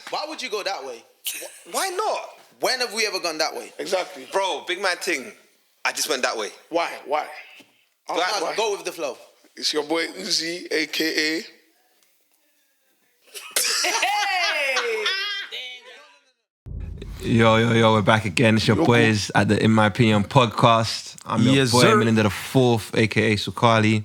Why would you go that way? Why not? When have we ever gone that way? Exactly. Bro, big man thing. I just went that way. Why? Go with the flow. It's your boy Uzi, a.k.a. Yo, we're back again. It's your boys at the In My Opinion podcast. I'm your boy, Melinda the Fourth, aka Sukali.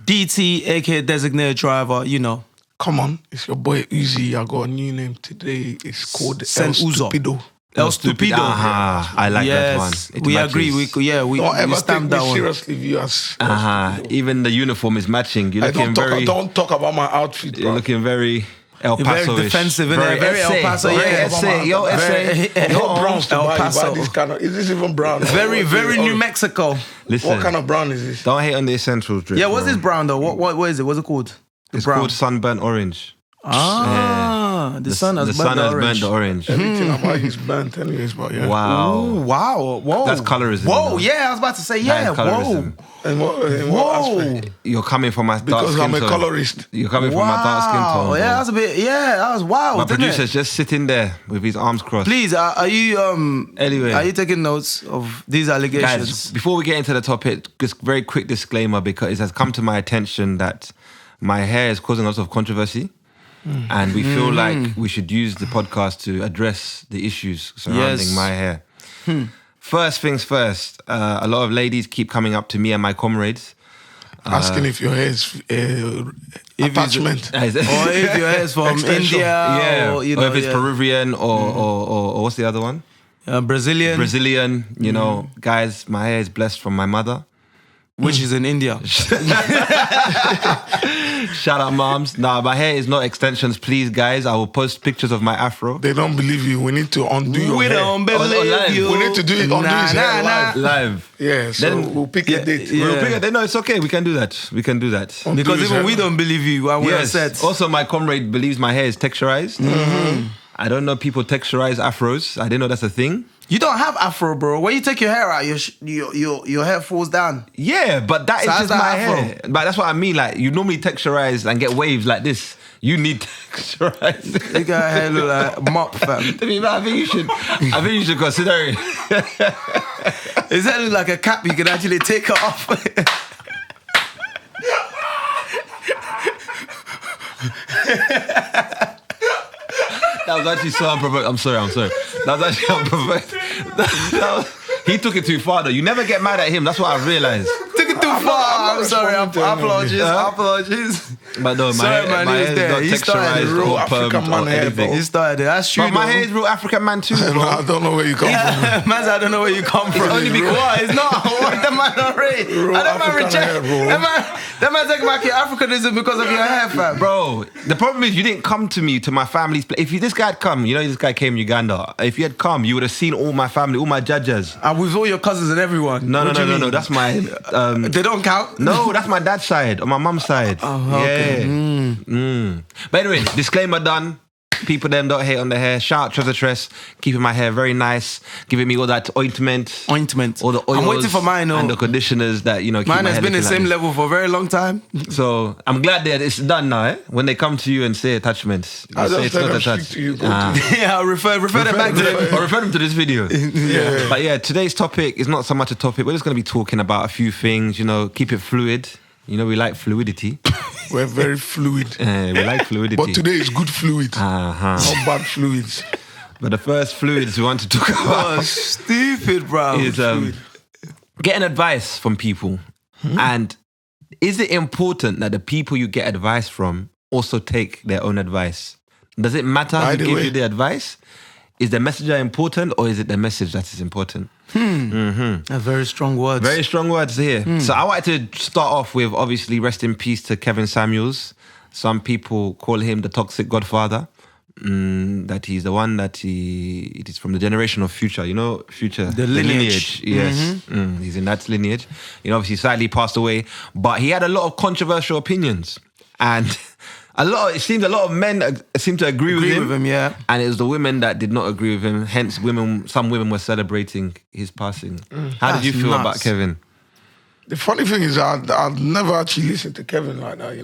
DT, aka Designated Driver, you know. Come on, it's your boy Uzi. I got a new name today. It's called El Uzo. Stupido. El Stupido. I like that one. We agree. We don't ever stamp take that me one. seriously, viewers. Even the uniform is matching. You're looking Don't talk about my outfit, bro. You're looking very El Paso-ish. Very defensive, innit? Very El Paso, Yo, What browns to El buy? Paso. Buy this kind of, is this even brown? Very New Mexico. Listen, What kind of brown is this? don't hate on the essentials drip. Yeah, what's bro. this brown though? What is it? What's it called? It's called sunburnt orange. The sun has burnt the orange. Everything about you is burnt anyways, but yeah. Wow. Ooh, wow. Whoa. That's colorism. Whoa, yeah, I was about to say, That yeah. is colorism. In what aspect? You're coming from my dark Because skin I'm a tone. colorist. You're coming from my dark skin tone. bro. Yeah, that was a bit, that was wild. My didn't producer's it? just sitting there with his arms crossed. Please, are you Anyway. are you taking notes of these allegations? Guys, before we get into the topic, just very quick disclaimer, because it has come to my attention that my hair is causing a lot of controversy. And we feel like we should use the podcast to address the issues surrounding my hair. First things first, a lot of ladies keep coming up to me and my comrades. Asking if your hair is attachment. Or if your hair is from India, or you know, or if it's Peruvian or what's the other one? Brazilian, You know, guys, my hair is blessed from my mother. which is in India. Shout out, moms. Nah, my hair is not extensions. Please, guys, I will post pictures of my afro. They don't believe you. We need to undo your We hair. don't believe you. We need to do it, undo his hair live. Live. Yeah, so Then- we'll pick a date. Yeah. We'll pick it. No, it's okay. We can do that. Undo Because his even hair. we don't believe you. And we're Yes. set. Also, my comrade believes my hair is texturized. I don't know people texturize afros. I didn't know that's a thing. You don't have afro, bro. When you take your hair out, your hair falls down. Yeah, but that is how's just that my afro? hair. But that's what I mean. Like, you normally texturize and get waves like this. You need texturize. You got hair look like mop, fam. I think you should consider it. Is that look like a cap? You can actually take it off. That was actually so unprovoked. I'm sorry. That was actually unprovoked. He took it too far though. You never get mad at him. That's what I realized. Took it too far. I'm sorry. Apologies. But no, Sorry, man, my he hair was is there. not He started texturized real or African permed man or hair, anything. He started. That's true. But my though. hair is real African man too, bro. I don't know where you come from. Man, I don't know where you come from. only because- What? It's not. What the man already. Real And that man African reject. hair, bro. That man take back your Africanism because of your hair, fam. Bro, the problem is you didn't come to me, to my family's place. If this guy had come, you know this guy came in Uganda. If you had come, you would have seen all my family, all my judges. And with all your cousins and everyone. No, What do you mean? That's my... They don't count? No, that's my dad's side, on my mum's side. Oh, okay. Yeah. But anyway, disclaimer done. People them don't hate on the hair. Shout out Treasure Tress, keeping my hair very nice, giving me all that ointment. All the oils. I'm waiting for mine. And the conditioners that, keep Mine my has hair been the looking same like level for a very long time. this. So I'm glad that it's done now, eh? When they come to you and say attachments, you I say just it's let not them attached. speak to you. Go Yeah, I'll refer them back to them. Or refer them to this video. Yeah. But yeah, today's topic is not so much a topic. We're just going to be talking about a few things, keep it fluid. We like fluidity. We're very fluid. We like fluidity. But today is good fluid. Uh-huh. Not bad fluids. But the first fluids we want to talk about Oh, stupid, bro. is getting advice from people. And is it important that the people you get advice from also take their own advice? Does it matter By who the gives way- you the advice? Is the messenger important, or is it the message that is important? A very strong word. Very strong words here. So I wanted to start off with, obviously, rest in peace to Kevin Samuels. Some people call him the toxic godfather. That he's the one it is from the generation of Future. Future. The lineage. Yes. He's in that lineage. Obviously sadly passed away. But he had a lot of controversial opinions. And it seems a lot of men seem to agree with him. Yeah. And it was the women that did not agree with him. Hence, some women were celebrating his passing. How did you That's feel nuts. about Kevin? The funny thing is, I'd never actually listened to Kevin like that,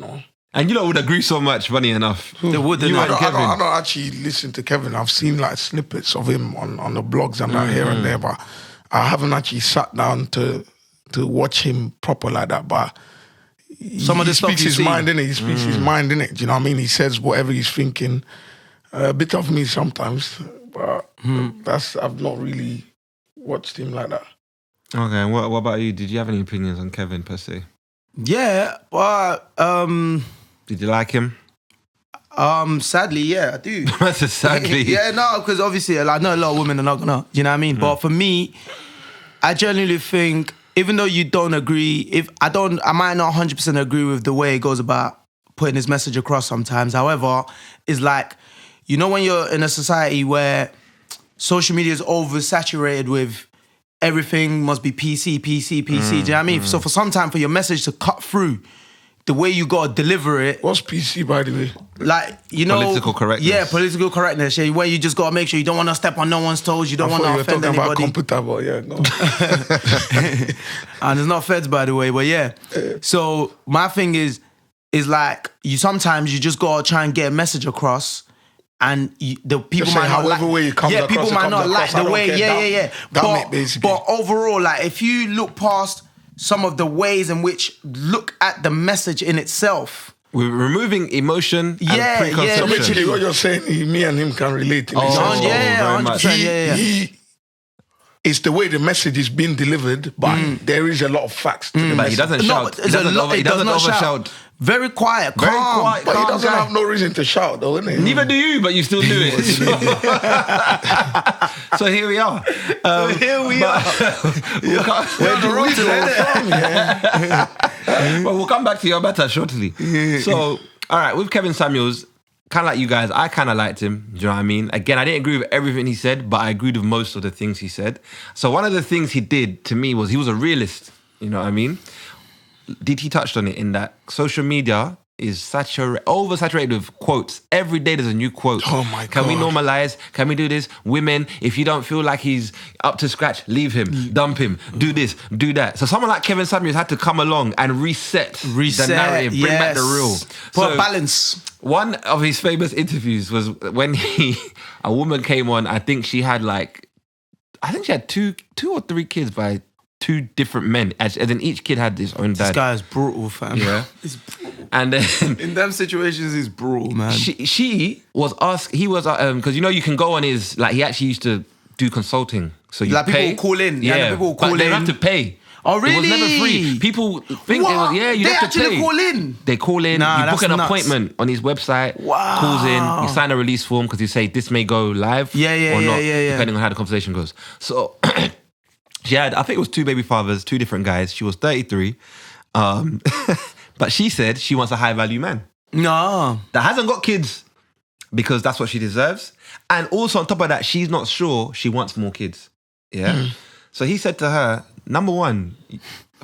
And you lot would agree so much, funny enough. They would. You I and don't, Kevin. I don't actually listen to Kevin. I've seen like snippets of him on the blogs and that here and there, but I haven't actually sat down to watch him proper like that. But Some of the he stuff speaks you his see. mind, innit? He speaks his mind, innit? Do you know what I mean? He says whatever he's thinking. A bit of me sometimes, but I've not really watched him like that. Okay, and what about you? Did you have any opinions on Kevin per se? Yeah, but Did you like him? sadly, yeah, I do. That's a sadly. Yeah, no, because obviously, like, I know a lot of women are not gonna, you know what I mean? But for me, I genuinely think, even though you don't agree, I might not 100% agree with the way it goes about putting his message across sometimes. However, it's like, you know, when you're in a society where social media is oversaturated with everything must be PC, do you know what I mean? So for some time, for your message to cut through, the way you gotta deliver it, What's PC, by the way? like, you know, Political correctness. Yeah, political correctness. Yeah, where you just gotta make sure you don't want to step on no one's toes. You don't I want thought to you were offend talking about anybody. computer, but yeah, no. And there's not feds, by the way. But yeah, so my thing is like, you sometimes you just gotta try and get a message across. And the people Just say might not like, however way it comes across, people it might comes not like across. I the don't way, care. yeah. Damn it, basically. But overall, like, if you look past some of the ways in which look at the message in itself. We're removing emotion and Yeah, preconception. So basically, what you're saying, me and him can relate. In a sense. Oh, yeah, very much. 100%, yeah. It's the way the message is being delivered, but there is a lot of facts to the But message. he doesn't shout. There's a lot. He It does doesn't not overshout. shout. Very quiet, Very calm. quiet. But he calm doesn't guy. have no reason to shout, though, innit? Neither do you, but you still do it. So here we are. Here we are. Where do we go from? Yeah. But we'll come back to your matter shortly. So, all right, with Kevin Samuels, kind of like you guys, I kind of liked him. Do you know what I mean? Again, I didn't agree with everything he said, but I agreed with most of the things he said. So one of the things he did to me was he was a realist. You know what I mean? DT touched on it in that social media is oversaturated with quotes. Every day there's a new quote. Oh my Can we God. normalize? Can we do this? Women, if you don't feel like he's up to scratch, leave him, dump him, do this, do that. So someone like Kevin Samuels had to come along and reset the narrative, bring back the real. Put a balance. One of his famous interviews was when a woman came on. I think she had two or three kids by two different men, as in each kid had his own dad. This guy is brutal, fam. Yeah. He's brutal. And then In them situations, he's brutal, man. she was asked. He was because you can go on his he actually used to do consulting. So you Like, people pay. will call in. Yeah, Yeah, people will call but they in. have to pay. Oh, It was never really? free. People think it was, you They have to actually pay. call in? They call in. Nah, you book that's an nuts. appointment on his website. Wow. Calls in. You sign a release form because you say this may go live. Yeah, or not, yeah. depending on how the conversation goes. So she had, I think it was 2 baby fathers, 2 different guys. She was 33, but she said she wants a high value man No. that hasn't got kids because that's what she deserves. And also on top of that, she's not sure she wants more kids. Yeah. So he said to her, number one,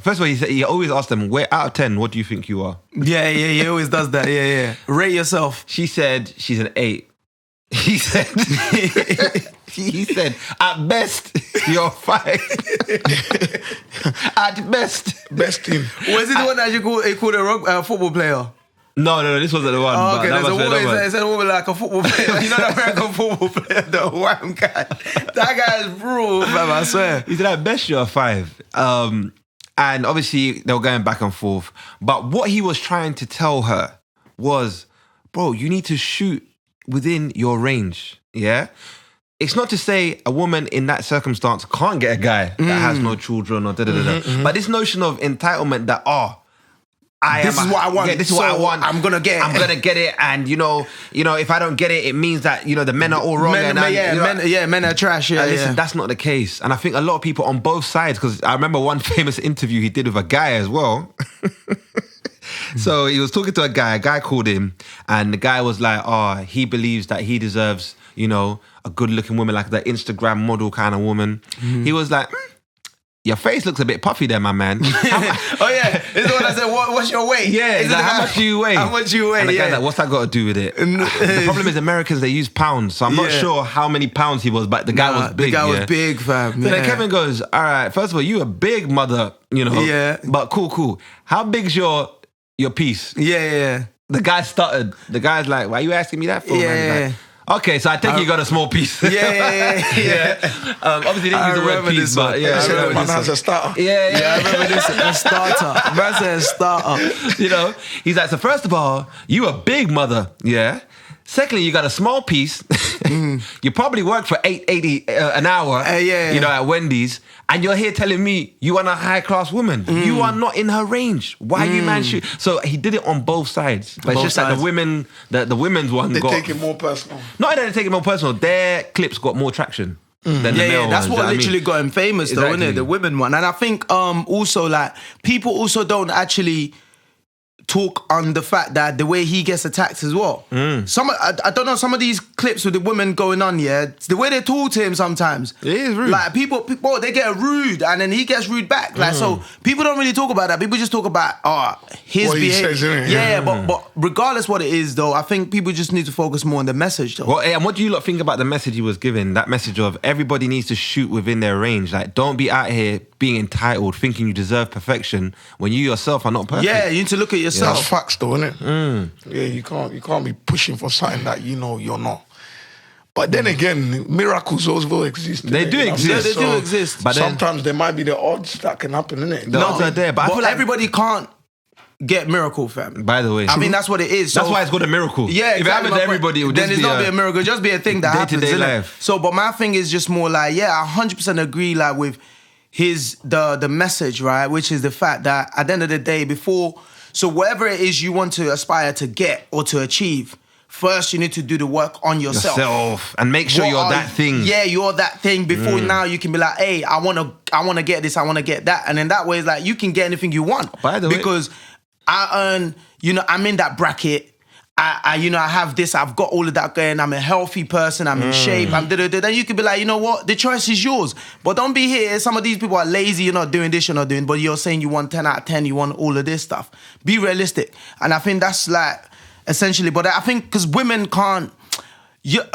first of all, he always asked them, where out of 10, what do you think you are? Yeah, he always does that. Yeah. Rate yourself. She said she's an 8. He said, at best, you're 5. At best. Best team. Was it the one that you called a football player? No, this wasn't the one. Oh, but okay, that there's a was woman. another one. It said a woman like a football player. You know the American football player, the wham guy. That guy is brutal, fam, I swear. He said, at best, you're a 5. And obviously, they were going back and forth. But what he was trying to tell her was, bro, you need to shoot within your range, yeah? It's not to say a woman in that circumstance can't get a guy that has no children or da-da-da-da. But this notion of entitlement that, This is what I want. Yeah, this is what I so want. I'm gonna get it. I'm gonna get it, and you know, if I don't get it, it means that the men are all wrong. Men are trash. Yeah, And listen, that's not the case. And I think a lot of people on both sides, because I remember one famous interview he did with a guy as well. So he was talking to a guy called him, and the guy was like, he believes that he deserves, a good looking woman, like the Instagram model kind of woman. He was like, your face looks a bit puffy there, my man. Oh yeah, it's the one that said, "What's your weight?" Yeah, Is like, it how much do you weigh? How much you weigh? And the guy's Yeah. like, what's that got to do with it? The problem is Americans, they use pounds, so I'm not Yeah. sure how many pounds he was, but the guy was big. The guy yeah. was big, fam. So then Kevin goes, all right, first of all, you a big mother, Yeah. but cool. How big's your piece? Yeah. The guy stuttered. The guy's like, why are you asking me that for, man? He's like, okay, so I think you got a small piece. Yeah. Obviously, didn't use the word piece, but yeah. I remember man has a starter. Yeah, I remember this. A starter. Man said a starter. You know, he's like, so first of all, you a big mother, yeah? Secondly, you got a small piece. You probably work for $8.80 an hour, you know, at Wendy's, and you're here telling me you want a high-class woman. You are not in her range. Why you man shoot? So he did it on both sides. But it's just that the women, the women's one They got... take it more personal. Not that they take it more personal. Their clips got more traction than the male that's ones, what you know literally got him famous, though, Exactly. isn't it? The women one. And I think also, like, people also don't actually talk on the fact that the way he gets attacked as well. I don't know, some of these clips with the women going on, the way they talk to him sometimes. It is rude. Like, people, they get rude and then he gets rude back. Like, so people don't really talk about that. People just talk about, his What he behavior. says, innit? Yeah, but regardless what it is, though, I think people just need to focus more on the message, though. Well, and what do you lot think about the message he was giving? That message of everybody needs to shoot within their range. Like, don't be out here being entitled, thinking you deserve perfection when you yourself are not perfect. Yeah, you need to look at yourself. That's facts though, innit? Yeah, you can't be pushing for something that you know you're not. But then again, miracles also exist. They innit? do You know what I'm exist. saying? They do exist. But then- sometimes there might be the odds that can happen, innit? The odds are there, but I feel like... everybody can't get miracle, fam. By the way. I mean, that's what it is. That's So- why it's called a miracle. Yeah, If it happened to everybody, it would then just it's be not be a miracle. Just be a thing that happens. day-to-day Innit? life. So, but my thing is just more like, I 100% agree, like with the message, right? Which is the fact that at the end of the day, so whatever it is you want to aspire to get or to achieve, first you need to do the work on yourself. And make sure What you're are that thing. Yeah, you're that thing. Before now, you can be like, hey, I wanna get this, I wanna get that, and then that way it's like you can get anything you want. By the way, because I earn, I'm in that bracket. I have this, I've got all of that going, I'm a healthy person, I'm in shape, I'm da-da-da. Then you could be like, you know what, the choice is yours. But don't be here, some of these people are lazy, you're not doing this, you're not doing, but you're saying you want 10 out of 10, you want all of this stuff. Be realistic. And I think that's like, essentially, but I think, because women can't,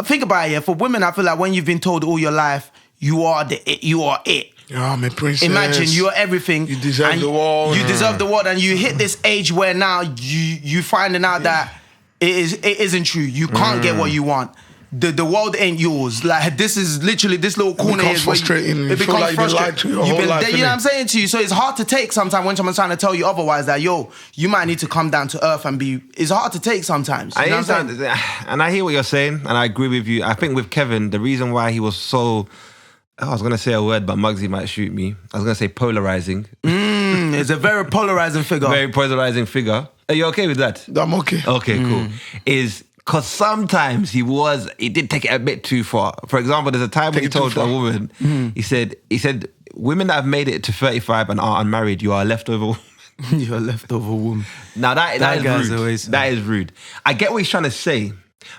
think about it, for women, I feel like when you've been told all your life, you are it. Yeah, I'm a princess. Imagine you're everything. You deserve and the world. You deserve the world, and you hit this age where now you finding out that it isn't true. You can't get what you want. The world ain't yours. Like, this is literally this little corner here. becomes frustrating. You feel like you've been lied to your whole life, You know innit? what I'm saying to you? So it's hard to take sometimes when someone's trying to tell you otherwise, that you might need to come down to earth and be. It's hard to take sometimes. You know what I'm saying? And I hear what you're saying, and I agree with you. I think with Kevin, the reason why he was so... I was going to say a word, but Muggsy might shoot me. I was going to say polarizing. It's a very polarizing figure. Very polarizing figure. Are you okay with that? I'm okay. Okay, cool. Is because sometimes he did take it a bit too far. For example, there's a time when he Take it too told a far. woman, he said, women that have made it to 35 and are unmarried, you are a leftover woman. You're a leftover woman. Now that is guy's rude. always- That is rude. I get what he's trying to say,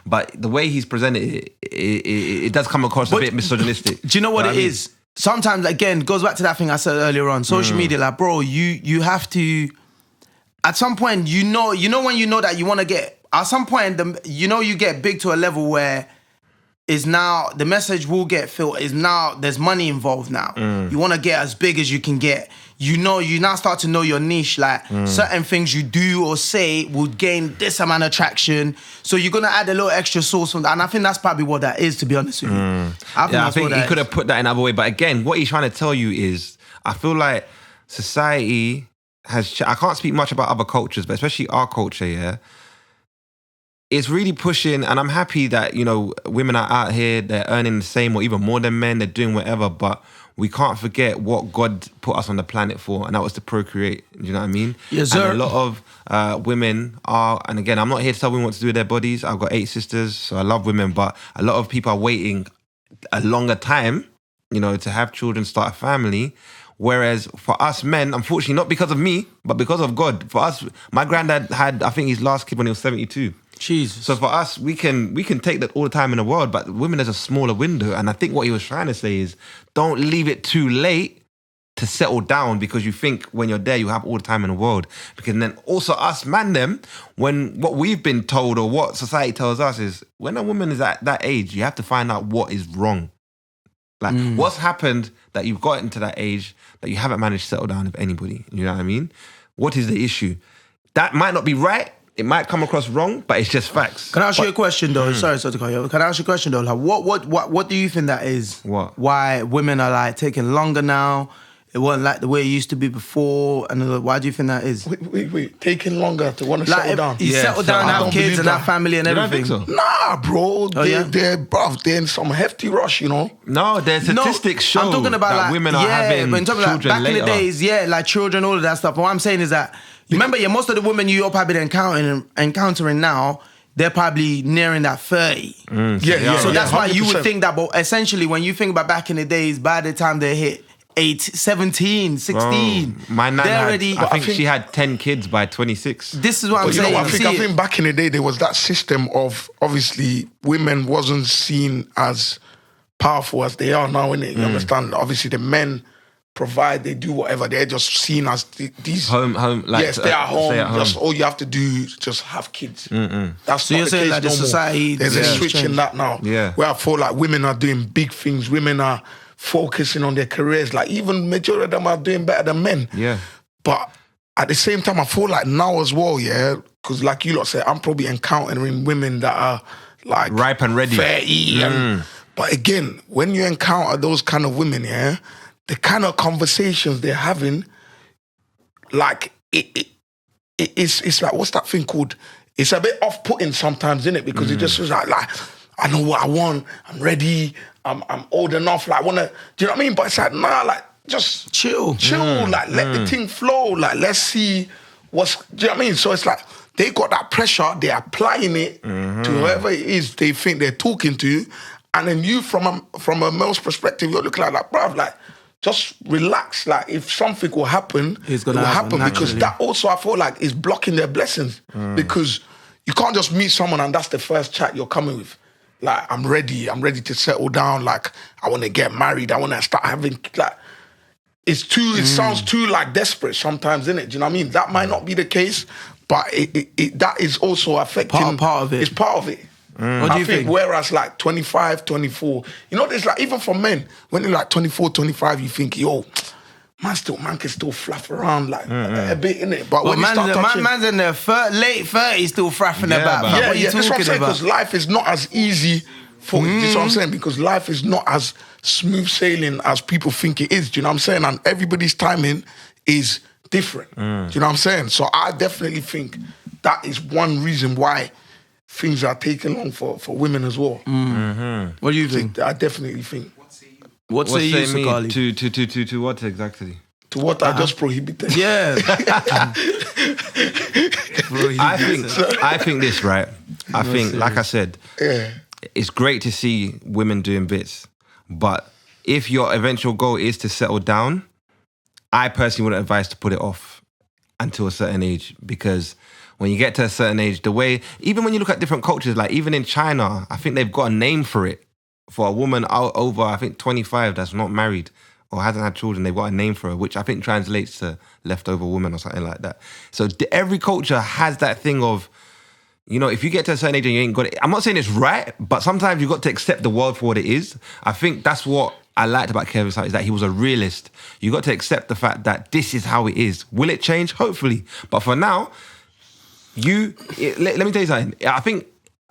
but the way he's presented it does come across a bit misogynistic. Do you know what it is? Sometimes, again, goes back to that thing I said earlier on. Social media, like, bro, you have to. At some point, you know when you know that you want to get. At some point, you get big to a level where is now the message will get filled. Is now there's money involved now. You want to get as big as you can get. You now start to know your niche. Like certain things you do or say will gain this amount of traction. So you're gonna add a little extra sauce from that. And I think that's probably what that is, to be honest with you. I think he could have put that in another way. But again, what he's trying to tell you is, I feel like society has. I can't speak much about other cultures, but especially our culture, yeah. It's really pushing, and I'm happy that, women are out here, they're earning the same or even more than men, they're doing whatever, but we can't forget what God put us on the planet for, and that was to procreate. Do you know what I mean? Yes, sir. And a lot of women are, and again, I'm not here to tell women what to do with their bodies. I've got 8 sisters, so I love women, but a lot of people are waiting a longer time, to have children, start a family. Whereas for us men, unfortunately, not because of me, but because of God, for us, my granddad had, I think, his last kid when he was 72. Jesus. So for us, we can take that all the time in the world, but women, there's a smaller window. And I think what he was trying to say is, don't leave it too late to settle down, because you think when you're there, you have all the time in the world. Because then also us man them, when what we've been told or what society tells us is, when a woman is at that age, you have to find out what is wrong. Like, what's happened that you've gotten to that age that you haven't managed to settle down with anybody? You know what I mean? What is the issue? That might not be right, it might come across wrong, but it's just facts. Can I ask you a question though? Sorry to cut you off. Can I ask you a question though? Like, what do you think that is? What? Why women are like taking longer now? It wasn't like the way it used to be before. And why do you think that is? Wait. Taking longer to want to Like settle down. you settle down, I have don't kids believe and that. have family and You don't everything. think so? Nah, bro. yeah? They're in some hefty rush, you know. No, there's statistics show I'm talking about that like, women are having but I'm talking children about back later. in the days, like children, all of that stuff. But what I'm saying is that, remember, most of the women you probably encountering now, they're probably nearing that 30. Yeah. So that's why you would 100%. think that, but essentially when you think about back in the days, by the time they hit 17, 16, My nan they're had, already... I think she had 10 kids by 26. This is what I'm But you saying. know what, You I see think it. back in the day there was that system of obviously women wasn't seen as powerful as they are now, innit? You understand? Obviously the men provide, they do whatever. They're just seen as these Home, like stay at home. Stay at home. Just all you have to do is just have kids. That's So not you're the saying case like the no more. society- There's a Yeah. switch in that now. Yeah. Where I feel like women are doing big things. Women are focusing on their careers. Like even majority of them are doing better than men. Yeah. But at the same time, I feel like now as well, yeah, because like you lot said, I'm probably encountering women that are like Ripe and ready. 30 but again, when you encounter those kind of women, yeah, the kind of conversations they're having, like it's like, what's that thing called? It's a bit off-putting sometimes, isn't it? Because it just feels like I know what I want. I'm ready. I'm old enough. Like, wanna. Do you know what I mean? But it's like, nah, like, just Chill. Like, let the thing flow. Like, let's see what's. Do you know what I mean? So it's like they got that pressure. They're applying it to whoever it is they think they're talking to, and then you, from a male's perspective, you're looking like, bruv, like, just relax. Like, if something will happen, It's it gonna will happen because naturally. that also, I feel like, is blocking their blessings. Because you can't just meet someone and that's the first chat you're coming with. Like, I'm ready to settle down. Like, I want to get married. I want to start having, like, it sounds too, like, desperate sometimes, innit? Do you know what I mean? That might not be the case, but that is also affecting. Part of it. It's part of it. What do you think? Whereas like 25, 24, you know, there's like, even for men, when you're like 24, 25, you think, yo, man can still fluff around like a bit, innit? But when you start touching... man's in their late 30s still fraffing Yeah, about. man. What are you that's what I'm talking saying, about? because life is not as easy for you. That's what I'm saying, because life is not as smooth sailing as people think it is. Do you know what I'm saying? And everybody's timing is different. Do you know what I'm saying? So I definitely think that is one reason why things are taking long for women as well. What do you think? I definitely think. What say you, Sakali? To what exactly? To what I just prohibited. Yeah. I think this, right? I think, like I said, Yeah. it's great to see women doing bits, but if your eventual goal is to settle down, I personally would advise to put it off until a certain age, because when you get to a certain age, the way, even when you look at different cultures, like even in China, I think they've got a name for it. For a woman over, I think, 25 that's not married or hasn't had children, they've got a name for her, which I think translates to leftover woman or something like that. So every culture has that thing of, you know, if you get to a certain age and you ain't got it, I'm not saying it's right, but sometimes you've got to accept the world for what it is. I think that's what I liked about Kevin's side, is that he was a realist. You got to accept the fact that this is how it is. Will it change? Hopefully. But for now, let me tell you something. I think,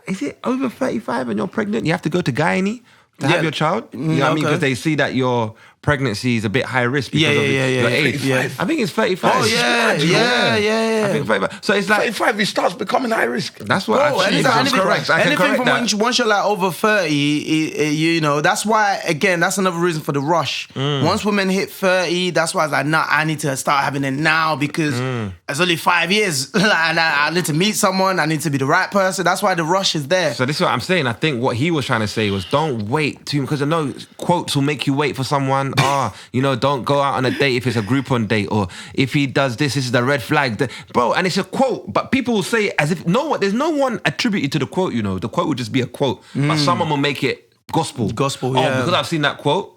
is it over 35 and you're pregnant, you have to go to gynae to have your child? You know what I mean? Because they see that your pregnancy is a bit high risk because of your age. Yeah. I think it's 35. Oh, yeah. I think 35. So it's like, 35, it starts becoming high risk. that's what Bro, actually anything, correct. I can anything correct from that. once you're like over 30, you know, that's why, again, that's another reason for the rush. Once women hit 30, that's why it's like, nah, I need to start having it now because it's only 5 years. Like, I need to meet someone, I need to be the right person. That's why the rush is there. So this is what I'm saying. I think what he was trying to say was don't wait too, because I know quotes will make you wait for someone. You know, don't go out on a date if it's a Groupon date, or if he does this is the red flag. Bro, and it's a quote, but people will say it as if there's no one attributed to the quote, you know. The quote would just be a quote, but someone will make it gospel. Gospel, yeah. Because I've seen that quote,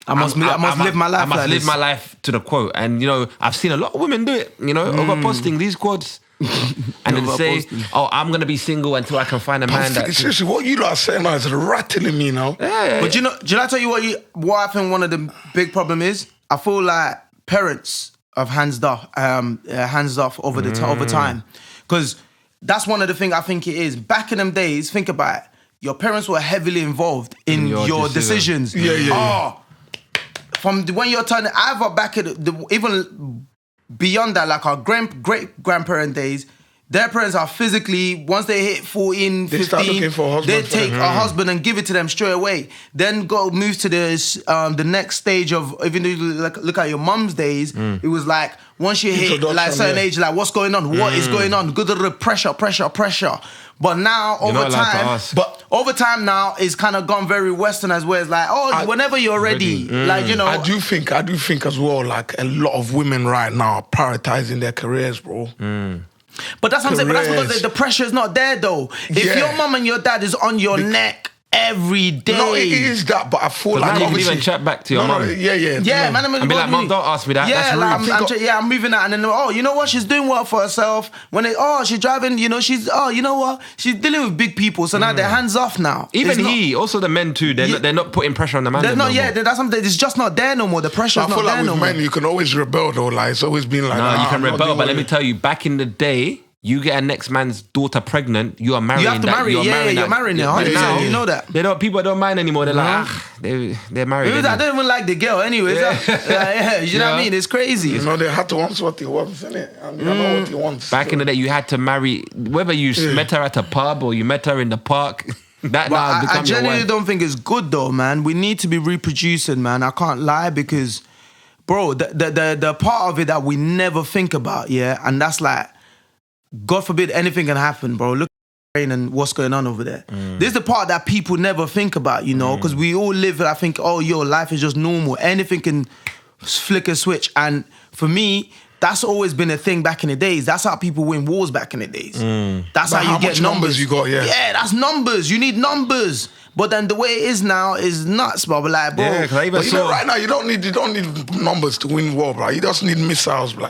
I must live my life. I must like live this. my life to the quote. And, you know, I've seen a lot of women do it, you know, over posting these quotes. And then say, I'm going to be single until I can find a man that... Seriously, what you lot are saying now is rattling me now. Yeah. But do I tell you what I think one of the big problem is? I feel like parents have hands off over time. Because that's one of the things I think it is. Back in them days, think about it. Your parents were heavily involved in your decisions. From when you're turning, either back at even beyond that, like our great grandparent days, their parents are physically, once they hit 14, 15, start looking for a husband they for take them. a husband and give it to them straight away. Then move to the next stage of, even though you look at your mum's days, it was like, once you hit like a certain age, like what's going on? What is going on? Good pressure. But now over time now it's kind of gone very westernized, where it's like, whenever you're ready, like, you know. I do think as well, like a lot of women right now are prioritizing their careers, bro. But that's what I'm saying. But that's because the pressure is not there, though. If your mum and your dad is on your neck every day. No, it is that, but I feel like you can even chat back to your mum. Yeah, man. And be like, Mum, don't ask me that. That's rude. I'm moving out, and then you know what? She's doing well for herself. When she's driving, you know, you know what? She's dealing with big people, so now they're hands off now. Even also the men too. They're not putting pressure on the man. They're not. That's something. It's just not there no more. The pressure's not there no more. I feel like with men, you can always rebel though. Like it's always been like. No, you can rebel, but let me tell you, back in the day. You get a next man's daughter pregnant, you are marrying that. You have to marry, you're marrying her. Now, you know that. People don't mind anymore. They're like, they're married. I don't even like the girl anyways. You know what I mean? It's crazy. You know, they had to want what he wants, innit? And you know what he wants. Back in the day, you had to marry, whether you met her at a pub or you met her in the park. I genuinely don't think it's good though, man. We need to be reproducing, man. I can't lie, because, bro, the part of it that we never think about, and that's like, God forbid anything can happen, bro. Look at Ukraine and what's going on over there. This is the part that people never think about, you know, because we all live, I think, life is just normal. Anything can flick a switch. And for me, that's always been a thing back in the days. That's how people win wars back in the days. That's how you get numbers. You got, yeah, that's numbers. You need numbers. But then the way it is now is nuts, bro. Like, bro. Yeah, but you know, right now you don't need numbers to win war, bro. You just need missiles, bro.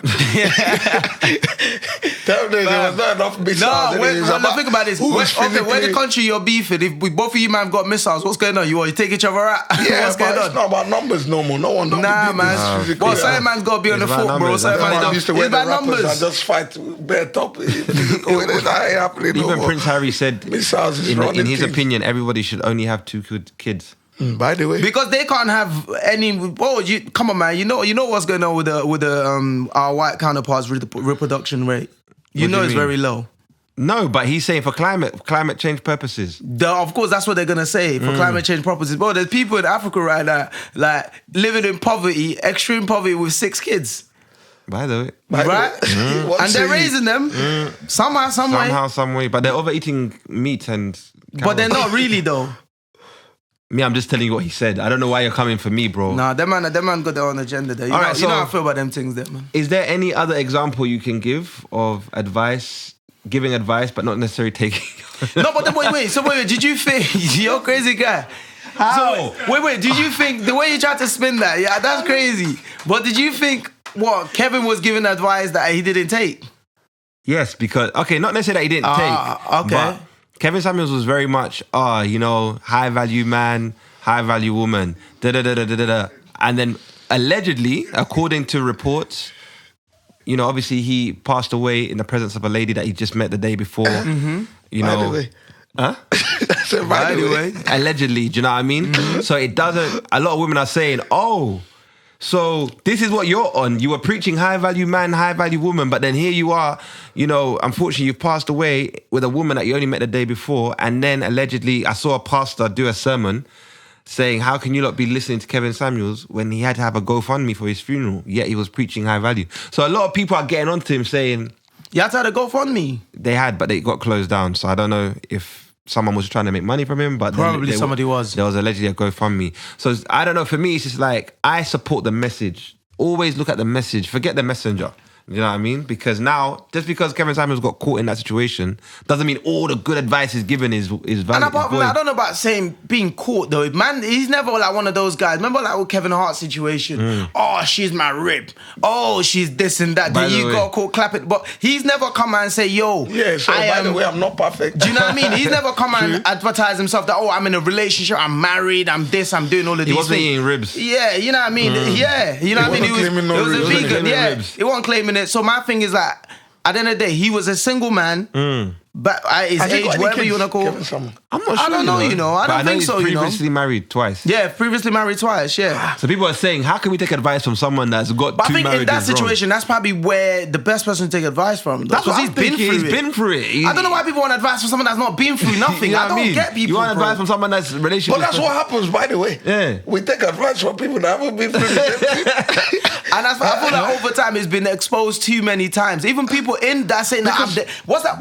There was not enough missiles. No, think about this. Where the country you're beefing, if both of you man got missiles, what's going on? You take each other out? Yeah, what's going on? It's not about numbers no more. No one. Nah, man. Well, certain man's got to be on the foot, bro. Certain man's used to wear the rappers and just fight bare top. Even Prince Harry said, missiles in his opinion, everybody should only have 2 kids. By the way, because they can't have any. Come on, man. You know what's going on with our white counterparts' reproduction rate. You know it's very low. No, but he's saying for climate change purposes. Of course, that's what they're gonna say for climate change purposes. Bro, there's people in Africa right now, like living in poverty, extreme poverty, with 6 kids. By the way, right? And they're raising them somehow, some way. But they're overeating meat and. But they're not really though. Me, I'm just telling you what he said. I don't know why you're coming for me, bro. Nah, that man got their own agenda there. You know how I feel about them things there, man. Is there any other example you can give of giving advice, but not necessarily taking? No, but then wait. So wait, did you think, you're a crazy guy. How? So, wait, did you think, the way you tried to spin that, that's crazy. But did you think, Kevin was giving advice that he didn't take? Yes, because, not necessarily that he didn't take. Okay. But Kevin Samuels was very much, high value man, high value woman, da-da-da-da-da-da. And then allegedly, according to reports, obviously he passed away in the presence of a lady that he just met the day before. By the way. Huh? By the way. Allegedly, do you know what I mean? So it doesn't, a lot of women are saying, so this is what you're on. You were preaching high value man, high value woman, but then here you are, unfortunately you've passed away with a woman that you only met the day before. And then allegedly I saw a pastor do a sermon saying, how can you not be listening to Kevin Samuels when he had to have a GoFundMe for his funeral, yet he was preaching high value. So a lot of people are getting onto him saying... You had to have a GoFundMe? They had, but they got closed down. So I don't know if someone was trying to make money from him, but probably somebody was. There was allegedly a GoFundMe. So I don't know. For me, it's just like, I support the message. Always look at the message. Forget the messenger. You know what I mean? Because now, just because Kevin Samuels got caught in that situation, doesn't mean all the good advice he's given is valid. And apart from that, I don't know about saying being caught though. Man, he's never like one of those guys. Remember like with Kevin Hart's situation? Oh, she's my rib. Oh, she's this and that. Then you got caught clapping. But he's never come out and say, yo. Yeah, so by the way, I'm not perfect. Do you know what I mean? He's never come out and advertise himself that, I'm in a relationship, I'm married, I'm this, I'm doing all of these things. He wasn't eating ribs. Yeah, you know what I mean? Yeah, you know what I mean? He was a vegan. Yeah, he wasn't claiming it. So my thing is like, at the end of the day, he was a single man. But at his Has he got age, any whatever kids, you want to call Kevin Summer? I'm not sure. I don't know, you know. I But don't think he's so, you know. previously married twice. Yeah, previously married twice, yeah. So people are saying, how can we take advice from someone that's got But I two think marriages in that wrong? situation, that's probably where the best person to take advice from. Though, That's what because I'm thinking. He's been through it. I don't know why people want advice from someone that's not been through nothing. You know I what don't mean? get people. You want bro. advice from someone that's relationship. But that's what happens, by the way. Yeah. We take advice from people that haven't been through the And I feel like over time it's been exposed too many times. Even people in that saying that I'm dead. What's that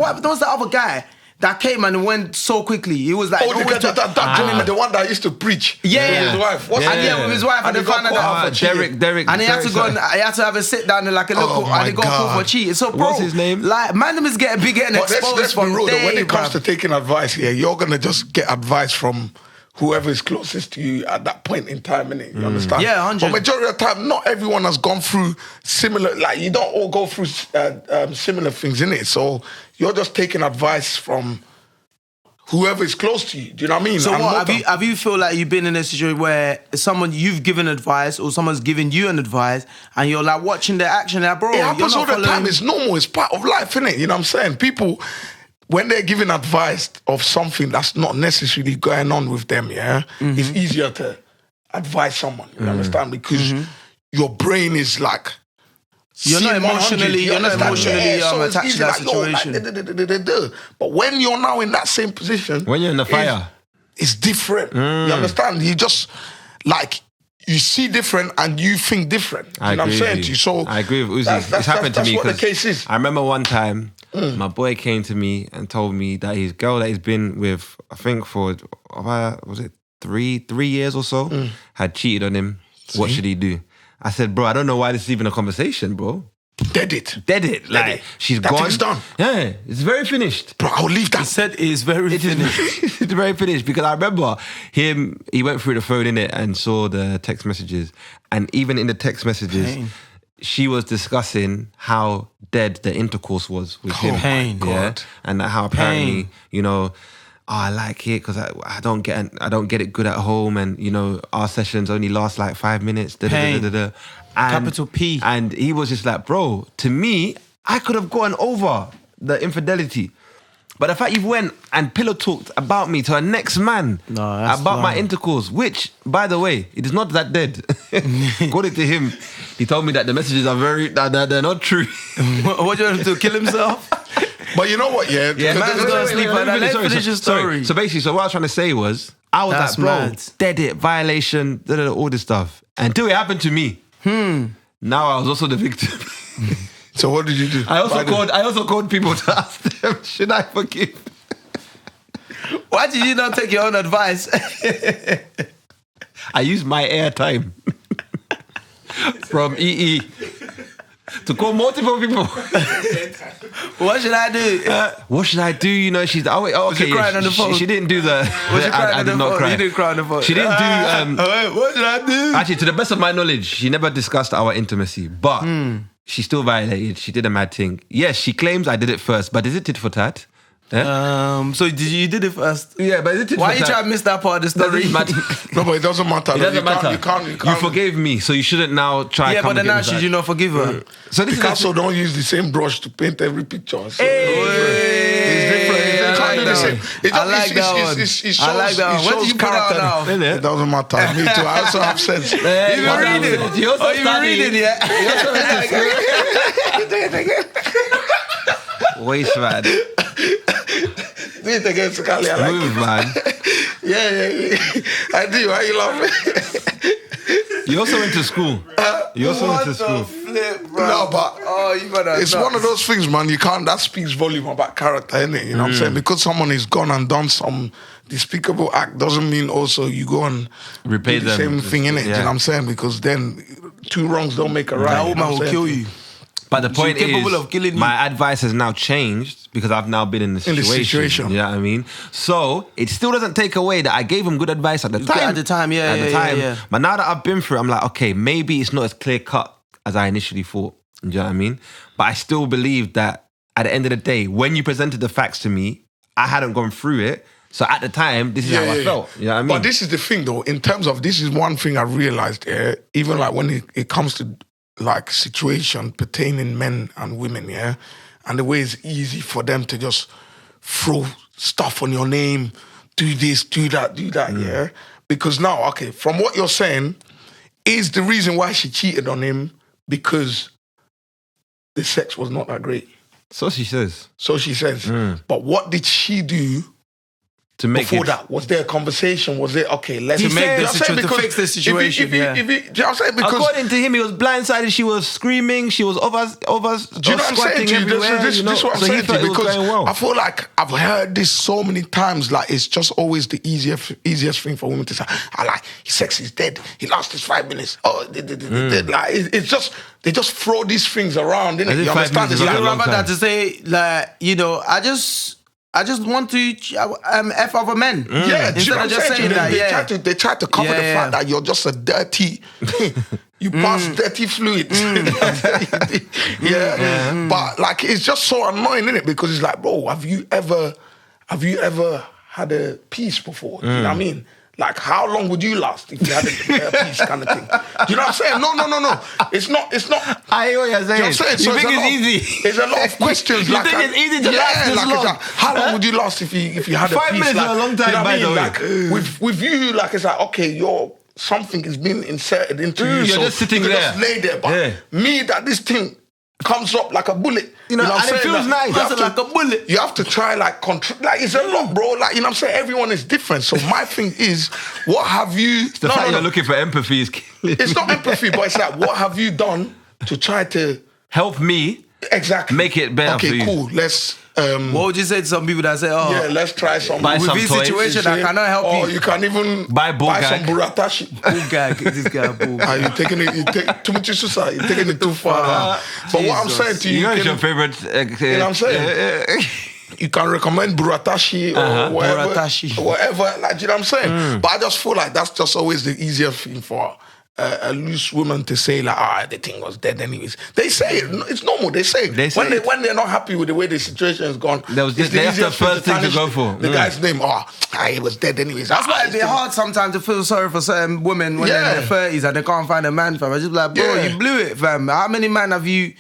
other guy that came and went so quickly? He was like, Oh, the one that used to preach. Yeah. With his wife. What's And that? with his wife, and he they got found out caught that- out for cheating. Derek. and he had to go and I had to have a sit down and like a little, Oh, my and he got caught God. for cheating. So, bro, What's his name? Like, man, is getting But exposed let's be from real, though. When day, it comes bruv. to taking advice here, you're gonna just get advice from whoever is closest to you at that point in time, innit? You understand? Yeah, 100. But majority of the time, not everyone has gone through similar. Like you don't all go through similar things, innit? So you're just taking advice from whoever is close to you. Do you know what I mean? So And what, not have you feel like you've been in a situation where someone you've given advice or someone's given you an advice and you're like watching their action, like, bro, It you're happens all not the time. following. It's normal. It's part of life, innit? You know what I'm saying? People, when they're giving advice of something that's not necessarily going on with them, yeah, it's easier to advise someone. You understand? Because your brain is like. You're not seeing 100, emotionally- you you're not understand? emotionally, so it's attached to easy, that like, yo, like, situation. But when you're now in that same position, When you're in the fire. it's different. You understand? You just like you see different and you think different. You know what I'm saying to you? So I agree with Uzi. that's- It's happened to that's me what the 'cause case is. I remember one time my boy came to me and told me that his girl that he's been with, I think for was it three years or so, had cheated on him. What should he do? I said, bro, I don't know why this is even a conversation, bro. Dead it. Dead it. Like it. she's That gone. thing's done. Yeah, it's very finished. Bro, I'll leave He that. said it's very It is finished. it's very finished because I remember him. He went through the phone in it and saw the text messages, and even in the text messages, Pain. she was discussing how dead the intercourse was with him. Pain. Yeah, God. and how apparently Pain. you know. Oh, I like it because I don't get it good at home, and you know our sessions only last like 5 minutes. Pain. And, Capital P. And he was just like, bro, to me, I could have gone over the infidelity. But the fact you've went and pillow talked about me to a next man No, that's about my fine. intercourse, which, by the way, it is not that dead. According to him, he told me that the messages are they're not true. What do you want him to kill himself? But you know what, yeah? man's gonna sleep let me on that. Let's sorry, finish your sorry. story. So basically, what I was trying to say was, I was That's like, bro, mad. dead it, violation, all this stuff. Until it happened to me. Now I was also the victim. So what did you do? I also called people to ask them, should I forgive? Why did you not take your own advice? I used my airtime from EE to call multiple people. What should I do? What should I do? You know, she's okay. she crying on the phone? She didn't do the. Was you crying I on did the not phone? cry. You didn't cry on the phone. She didn't do. What should I do? Actually, to the best of my knowledge, she never discussed our intimacy, but she still violated. She did a mad thing. Yes, she claims I did it first, but is it tit for tat? So you did it first. Yeah, but is it tit Why for you tat? trying to miss that part of the story? Doesn't matter. No, but it doesn't matter. It doesn't matter. You can't. You forgave me, so you shouldn't now try. Yeah, come but then now against should that. you not forgive her? So this Picasso is don't use the same brush to paint every picture. So Hey, it's different. They I can't like do the that same. one. It I like that one. It shows, I like that one. What did you put out character. now? It doesn't matter. Me too. I also have sense. You been reading? You also Oh, you been studied. reading, yeah? waste, man. Do it again, Sakali. I like Move, man. it. Yeah. I do. Why you laughing? You also went to school. You also went to school. Flip, bro? No, but you better it's one of those things, man. You can't. That speaks volume about character, innit? You know what I'm saying? Because someone is gone and done some despicable act doesn't mean also you go and Repay do the them. same thing, innit? You know Yeah. what I'm saying? Because then two wrongs don't make a right. That you know woman what will I'm kill saying? you. But the point She's capable is, of killing you. my advice has now changed because I've now been in the In the situation. situation. You know what I mean? So it still doesn't take away that I gave him good advice at the time. At the time, yeah, At the yeah, time. yeah. But now that I've been through it, I'm like, okay, maybe it's not as clear cut as I initially thought. You know what I mean? But I still believe that at the end of the day, when you presented the facts to me, I hadn't gone through it. So at the time, this is how I felt. You know what I mean? But this is the thing, though. In terms of this is one thing I realized. Even like when it comes to like situation pertaining men and women, yeah, and the way it's easy for them to just throw stuff on your name, do this, do that, yeah? Because now, okay, from what you're saying, is the reason why she cheated on him because the sex was not that great. So she says. So she says. But what did she do to make before it... that? Was there a conversation? Was it, okay, let's... To fix the situation, do you know what I'm saying? Because... According to him, he was blindsided, she was screaming, she was over do you know what I'm saying? everywhere. This is what I'm so saying he to felt you, it was because going well. I feel like I've heard this so many times, like it's just always the easiest thing for women to say, his sex is dead, he lost his 5 minutes, like it's just, they just throw these things around, innit? You understand? Is like I remember that to say, like, you know, I just want to F other men. Yeah, Instead of just saying that, they try to cover the fact that you're just a dirty, you pass dirty fluids. But like, it's just so annoying, isn't it? Because it's like, bro, have you ever had a piece before? Do you know what I mean? Like, how long would you last if you had a piece kind of thing? Do you know what I'm saying? No. It's not. I hear what you're saying. Do you know what I'm saying? So You think it's easy? There's a lot of questions. You think it's easy to last this long? Like, how long would you last if you had a piece? 5 minutes is a long time, you know by the way. Like, with you, like, it's like, okay, something is being inserted into you. You're So just sitting you there. just lay there. But me, that this thing comes up like a bullet. You know what I'm and it saying? feels Like, nice. you have to- like a bullet. You have to try, like, control. Like, it's a lot, bro. Like, you know what I'm saying? Everyone is different. So my thing is, what have you... The fact you're looking for empathy is killing It's not empathy, but it's like, what have you done to try to... help me Exactly. make it better for you. Okay, cool. Let's... What would you say to some people that say, oh, yeah, let's try some... Buy with some this toys. situation, I cannot help Or you. you can even Buy some Bulgag. burratashi. Bull gag, this guy, bull gag. You're taking it too much Susa. You're taking it too far. But what I'm saying to you, You know, it's can- your favorite. you know what I'm saying? You can recommend burratashi or whatever. Burratashi. Whatever, like, you know what I'm saying? But I just feel like that's just always the easier thing for a loose woman to say, like, the thing was dead anyways. They say it. It's normal. They say it. They say it. When they're not happy with the way the situation has gone, That's the easiest first thing to tarnish go for. The guy's name, it was dead anyways. That's why it'd be hard sometimes to feel sorry for certain women when they're in their 30s and they can't find a man, fam. I just be like, bro, you blew it, fam. How many men have you...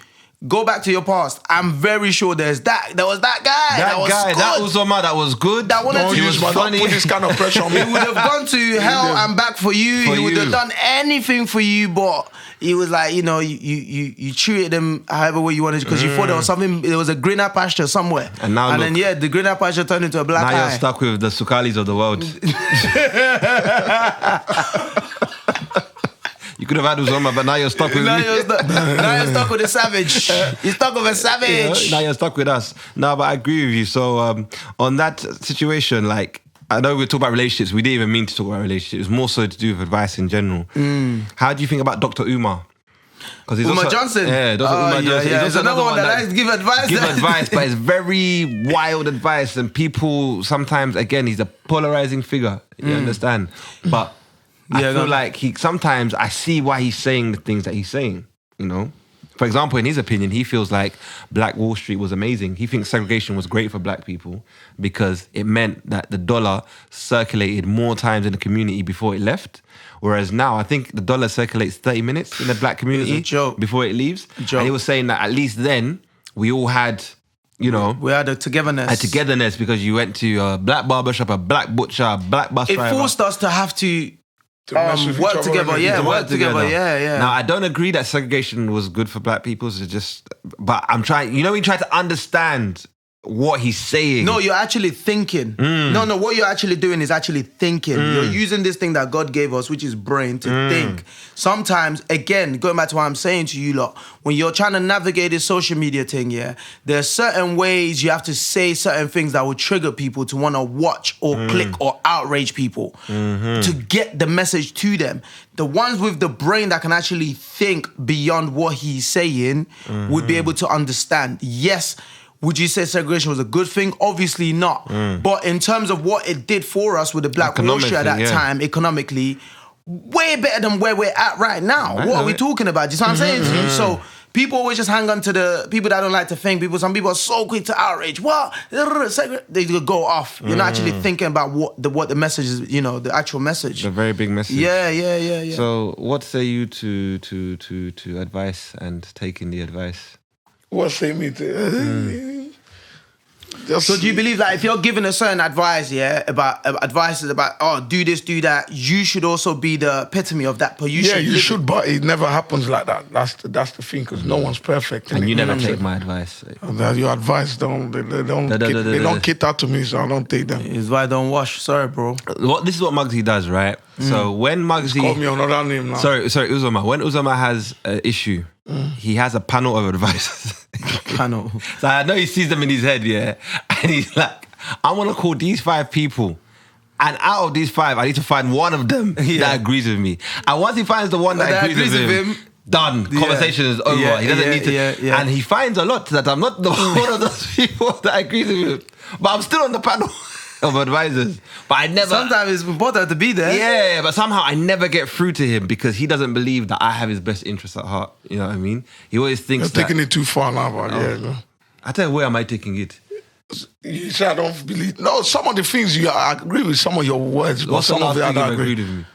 Go back to your past. I'm very sure there was that guy. That was good. That also man, that was good. That wanted to- he was funny. Don't put this kind of pressure on me. He would have gone to hell and back for you. For He would you. have done anything for you, but he was like, you know, you treated him however way you wanted because you thought there was something, there was a greener pasture somewhere. And now then look. the greener pasture turned into a black Now eye. you're stuck with the Sukalis of the world. You could have had Uzoma, but now you're stuck with now, me. you're stuck with a savage. You're stuck with a savage. Now you're stuck with us. No, but I agree with you. So on that situation, like, I know we talk about relationships. We didn't even mean to talk about relationships. It was more so to do with advice in general. How do you think about Dr. Umar? Because Umar Johnson? Yeah, Dr. Umar Johnson. Yeah. He's There's another one that likes to give advice. Give advice, but it's very wild advice. And people sometimes, again, he's a polarizing figure. You understand? But I feel like sometimes I see why he's saying the things that he's saying, you know? For example, in his opinion, he feels like Black Wall Street was amazing. He thinks segregation was great for black people because it meant that the dollar circulated more times in the community before it left. Whereas now, I think the dollar circulates 30 minutes in the black community before it leaves. And he was saying that at least then, we all had, you know... We had a togetherness. A togetherness because you went to a black barbershop, a black butcher, a black bus driver. It forced us to have to work together. Yeah. Now, I don't agree that segregation was good for black people. So but I'm trying, you know, we try to understand what he's saying. No, you're actually thinking. No, what you're actually doing is actually thinking. You're using this thing that God gave us, which is brain, to think. Sometimes, again, going back to what I'm saying to you lot, when you're trying to navigate this social media thing, there are certain ways you have to say certain things that will trigger people to want to watch or click or outrage people to get the message to them. The ones with the brain that can actually think beyond what he's saying would be able to understand. Yes, would you say segregation was a good thing? Obviously not. But in terms of what it did for us with the Black Wall Street at that time, economically, way better than where we're at right now. What are we talking about? Do you see what I'm saying to you? So people always just hang on to the people that don't like to think. Some people are so quick to outrage. What? They go off. You're not actually thinking about what the message is, you know, the actual message. The very big message. Yeah. So what say you to advice and taking the advice? What say me to? Just, So do you believe that if you're given a certain advice, about advices about do this, do that, you should also be the epitome of that? But you should, but it never happens like that. That's the thing, because no one's perfect. And innit? you never know what I'm take saying? my advice. Your advice they don't cater to me, so I don't take them. Is why I don't wash. Sorry, bro. This is what Muggsy does, right? So when Muggsy... Call me another name now. Sorry, Uzoma. When Uzoma has an issue, he has a panel of advice. Panel. So I know he sees them in his head, yeah? And he's like, I want to call these 5 people. And out of these 5, I need to find one of them that agrees with me. And once he finds the one that agrees with him, done. Conversation is over. He doesn't need to. Yeah. And he finds a lot that I'm not the one of those people that agrees with him. But I'm still on the panel of advisors. But I never... Sometimes it's important to be there. Yeah, but somehow I never get through to him because he doesn't believe that I have his best interests at heart. You know what I mean? He always thinks You're taking it too far now, but no. I tell you, where am I taking it? You say I don't believe. No, some of the things I agree with some of your words, but What's some the of last it I thing don't you agree. agreed with me?